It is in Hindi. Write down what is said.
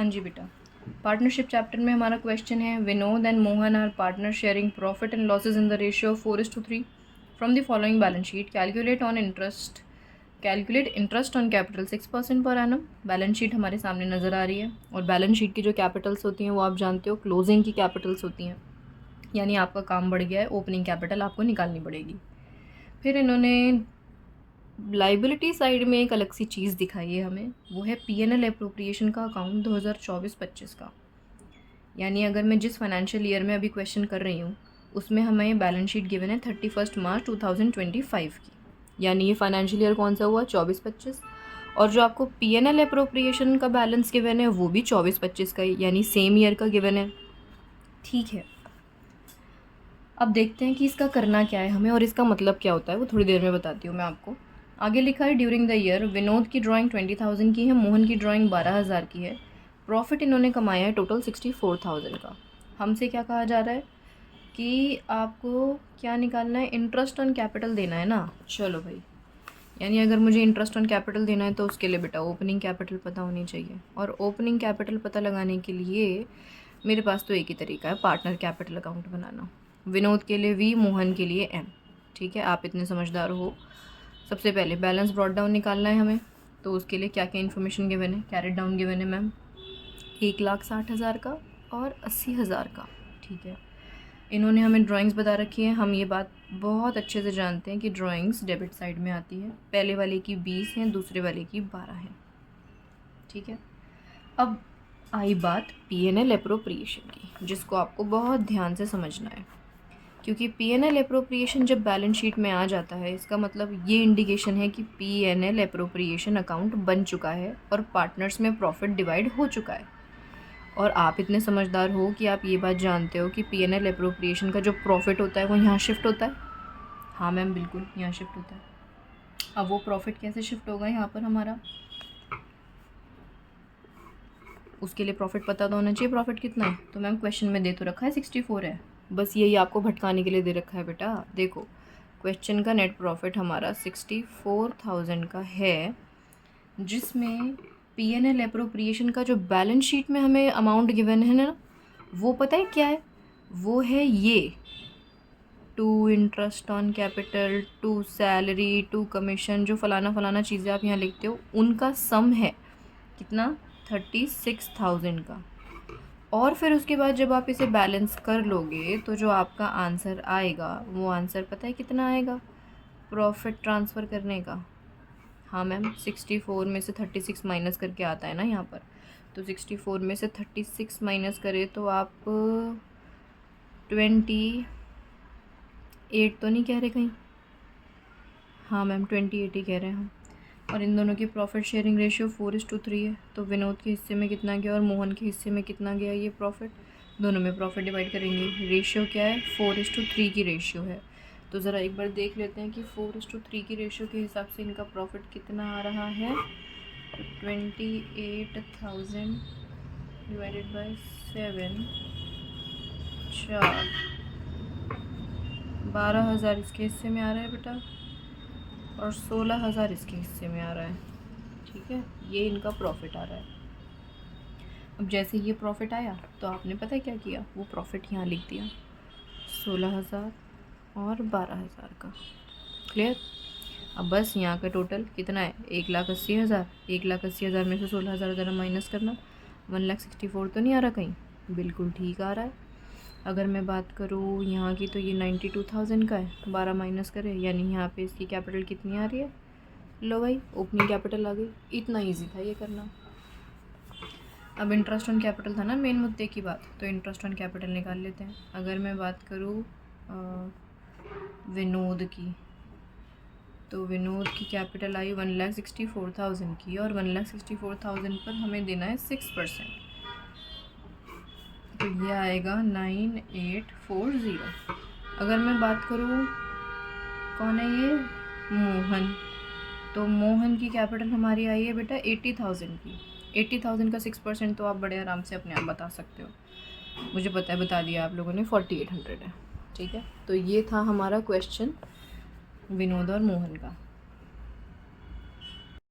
हाँ जी बेटा, पार्टनरशिप चैप्टर में हमारा क्वेश्चन है, Vinod and Mohan are partner sharing profit and losses in the ratio of 4:3 from the following balance sheet, calculate interest on capital 6% per annum. Balance sheet हमारे सामने नज़र आ रही है और बैलेंस शीट की जो कैपिटल्स होती हैं वो आप जानते हो क्लोजिंग की कैपिटल्स होती हैं, यानी आपका काम बढ़ गया है, ओपनिंग कैपिटल आपको निकालनी पड़ेगी। फिर इन्होंने लाइबिलिटी साइड में एक अलग सी चीज़ दिखाई है हमें, वो है P&L अप्रोप्रिएशन का अकाउंट 2024-25 का। यानी अगर मैं जिस फाइनेंशियल ईयर में अभी क्वेश्चन कर रही हूँ उसमें हमें बैलेंस शीट गिवन है 31 मार्च 2025 की, यानी ये फाइनेंशियल ईयर कौन सा हुआ 24-25, और जो आपको P&L अप्रोप्रिएशन का बैलेंस गिवन है वो भी 24-25 का ही, यानी सेम ईयर का गिवन है। ठीक है, अब देखते हैं कि इसका करना क्या है हमें और इसका मतलब क्या होता है, वो थोड़ी देर में बताती हूँ मैं आपको। आगे लिखा है ड्यूरिंग द ईयर विनोद की ड्राइंग 20,000 की है, मोहन की ड्राइंग 12,000 की है। प्रॉफिट इन्होंने कमाया है टोटल 64,000 का। हमसे क्या कहा जा रहा है कि आपको क्या निकालना है, इंटरेस्ट ऑन कैपिटल देना है ना। चलो भाई, यानी अगर मुझे इंटरेस्ट ऑन कैपिटल देना है तो उसके लिए बेटा ओपनिंग कैपिटल पता होनी चाहिए, और ओपनिंग कैपिटल पता लगाने के लिए मेरे पास तो एक ही तरीका है, पार्टनर कैपिटल अकाउंट बनाना। विनोद के लिए V, मोहन के लिए M। ठीक है, आप इतने समझदार हो। सबसे पहले बैलेंस ब्रॉट डाउन निकालना है हमें, तो उसके लिए क्या क्या इन्फॉर्मेशन गिवन है, कैरेट डाउन गिवन है मैम 1,60,000 का और 80,000 का। ठीक है, इन्होंने हमें ड्राइंग्स बता रखी है। हम ये बात बहुत अच्छे से जानते हैं कि ड्राइंग्स डेबिट साइड में आती है, पहले वाले की 20 हैं, दूसरे वाले की 12 हैं। ठीक है, अब आई बात P&L अप्रोप्रिएशन की, जिसको आपको बहुत ध्यान से समझना है, क्योंकि P&L अप्रोप्रिएशन जब बैलेंस शीट में आ जाता है इसका मतलब ये इंडिकेशन है कि P&L अप्रोप्रिएशन अकाउंट बन चुका है और पार्टनर्स में प्रॉफिट डिवाइड हो चुका है। और आप इतने समझदार हो कि आप ये बात जानते हो कि P&L अप्रोप्रिएशन का जो प्रॉफिट होता है वो यहाँ शिफ्ट होता है। हाँ मैम, बिल्कुल यहाँ शिफ्ट होता है। अब वो प्रॉफिट कैसे शिफ्ट होगा यहाँ पर हमारा, उसके लिए प्रॉफिट पता तो होना चाहिए प्रॉफिट कितना है। तो मैम क्वेश्चन में दे तो रखा है 64 है, बस यही आपको भटकाने के लिए दे रखा है बेटा। देखो क्वेश्चन का नेट प्रॉफिट हमारा 64,000 का है, जिसमें P&L अप्रोप्रिएशन का जो बैलेंस शीट में हमें अमाउंट गिवन है ना, वो पता है क्या है, वो है ये to interest on capital, to salary, to commission, जो फलाना फलाना चीज़ें आप यहाँ लिखते हो उनका सम है कितना 36,000 का। और फिर उसके बाद जब आप इसे बैलेंस कर लोगे तो जो आपका आंसर आएगा वो आंसर पता है कितना आएगा प्रॉफिट ट्रांसफ़र करने का। हाँ मैम, 64 में से 36 माइनस करके आता है ना यहाँ पर, तो 64 में से 36 माइनस करें तो आप 28 तो नहीं कह रहे कहीं, हाँ मैम 28 ही कह रहे हैं हम। और इन दोनों की प्रॉफिट शेयरिंग रेशियो 4:3 है, तो विनोद के हिस्से में कितना गया और मोहन के हिस्से में कितना गया, ये प्रॉफिट दोनों में प्रॉफिट डिवाइड करेंगे। रेशियो क्या है 4:3 की रेशियो है, तो ज़रा एक बार देख लेते हैं कि 4:3 की रेशियो के हिसाब से इनका प्रॉफिट कितना आ रहा है। तो 28,000 डिवाइडेड बाई 7, 12,000 इसके हिस्से में आ रहा है बेटा और 16,000 इसके हिस्से में आ रहा है। ठीक है, ये इनका प्रॉफिट आ रहा है। अब जैसे ये प्रॉफिट आया तो आपने पता है क्या किया, वो प्रॉफिट यहाँ लिख दिया 16,000 और 12,000 का। क्लियर। अब बस यहाँ का टोटल कितना है 1,80,000, 1,80,000 में से 16,000 ज़रा माइनस करना, 1,64,000 तो नहीं आ रहा कहीं, बिल्कुल ठीक आ रहा है। अगर मैं बात करूँ यहाँ की तो ये 92,000 का है, 12 माइनस करें यानी यहाँ पे इसकी कैपिटल कितनी आ रही है, लो भाई ओपनिंग कैपिटल आ गई। इतना इजी था ये करना। अब इंटरेस्ट ऑन कैपिटल था ना मेन मुद्दे की बात, तो इंटरेस्ट ऑन कैपिटल निकाल लेते हैं। अगर मैं बात करूँ विनोद की, तो विनोद की कैपिटल आई 1,64,000 की, और 1,64,000 पर हमें देना है 6%, तो ये आएगा 9,840। अगर मैं बात करूँ कौन है ये, मोहन, तो मोहन की कैपिटल हमारी आई है बेटा 80,000 की। 80,000 का 6% तो आप बड़े आराम से अपने आप बता सकते हो, मुझे पता है बता दिया आप लोगों ने, 4,800 है। ठीक है, तो ये था हमारा क्वेश्चन विनोद और मोहन का।